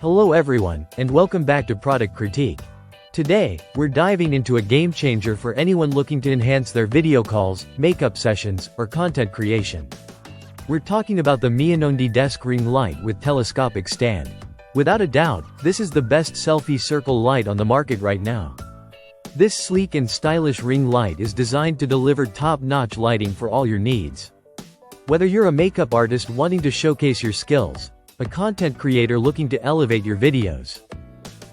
Hello everyone, and welcome back to Product Critique. Today, we're diving into a game changer for anyone looking to enhance their video calls, makeup sessions, or content creation. We're talking about the Mionondi desk ring light with telescopic stand. Without a doubt, this is the best selfie circle light on the market right now. This sleek and stylish ring light is designed to deliver top-notch lighting for all your needs. Whether you're a makeup artist wanting to showcase your skills, a content creator looking to elevate your videos,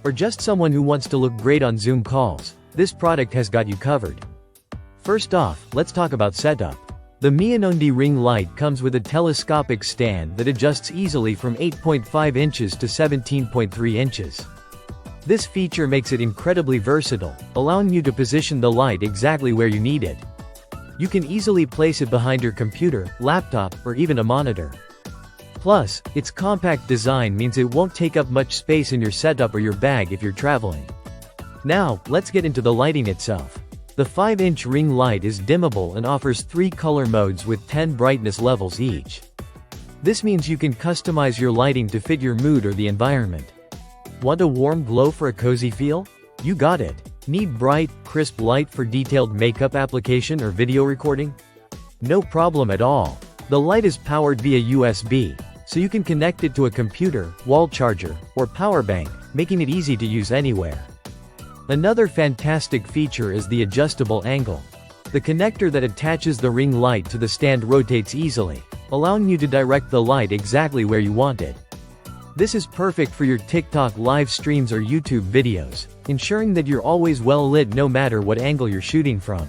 or just someone who wants to look great on Zoom calls, this product has got you covered. First off, let's talk about setup. The Mionondi ring light comes with a telescopic stand that adjusts easily from 8.5 inches to 17.3 inches. This feature makes it incredibly versatile, allowing you to position the light exactly where you need it. You can easily place it behind your computer, laptop, or even a monitor. Plus, its compact design means it won't take up much space in your setup or your bag if you're traveling. Now, let's get into the lighting itself. The 5-inch ring light is dimmable and offers 3 color modes with 10 brightness levels each. This means you can customize your lighting to fit your mood or the environment. Want a warm glow for a cozy feel? You got it. Need bright, crisp light for detailed makeup application or video recording? No problem at all. The light is powered via USB, so you can connect it to a computer, wall charger, or power bank, making it easy to use anywhere. Another fantastic feature is the adjustable angle. The connector that attaches the ring light to the stand rotates easily, allowing you to direct the light exactly where you want it. This is perfect for your TikTok live streams or YouTube videos, ensuring that you're always well lit no matter what angle you're shooting from.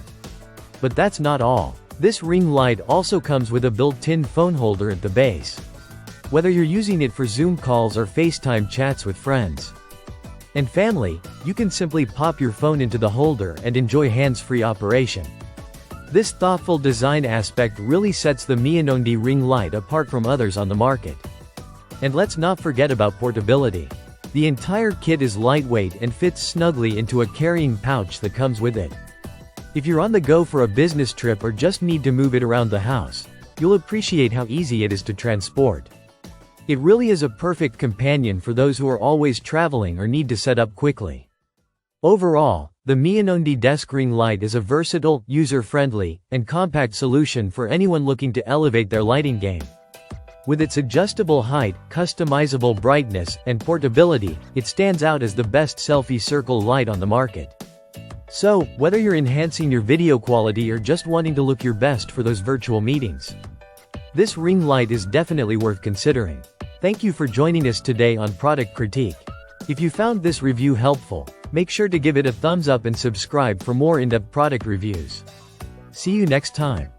But that's not all. This ring light also comes with a built-in phone holder at the base. Whether you're using it for Zoom calls or FaceTime chats with friends and family, you can simply pop your phone into the holder and enjoy hands-free operation. This thoughtful design aspect really sets the Mionondi ring light apart from others on the market. And let's not forget about portability. The entire kit is lightweight and fits snugly into a carrying pouch that comes with it. If you're on the go for a business trip or just need to move it around the house, you'll appreciate how easy it is to transport. It really is a perfect companion for those who are always traveling or need to set up quickly. Overall, the Mionondi desk ring light is a versatile, user-friendly, and compact solution for anyone looking to elevate their lighting game. With its adjustable height, customizable brightness, and portability, it stands out as the best selfie circle light on the market. So, whether you're enhancing your video quality or just wanting to look your best for those virtual meetings, this ring light is definitely worth considering. Thank you for joining us today on Product Critique. If you found this review helpful, make sure to give it a thumbs up and subscribe for more in-depth product reviews. See you next time.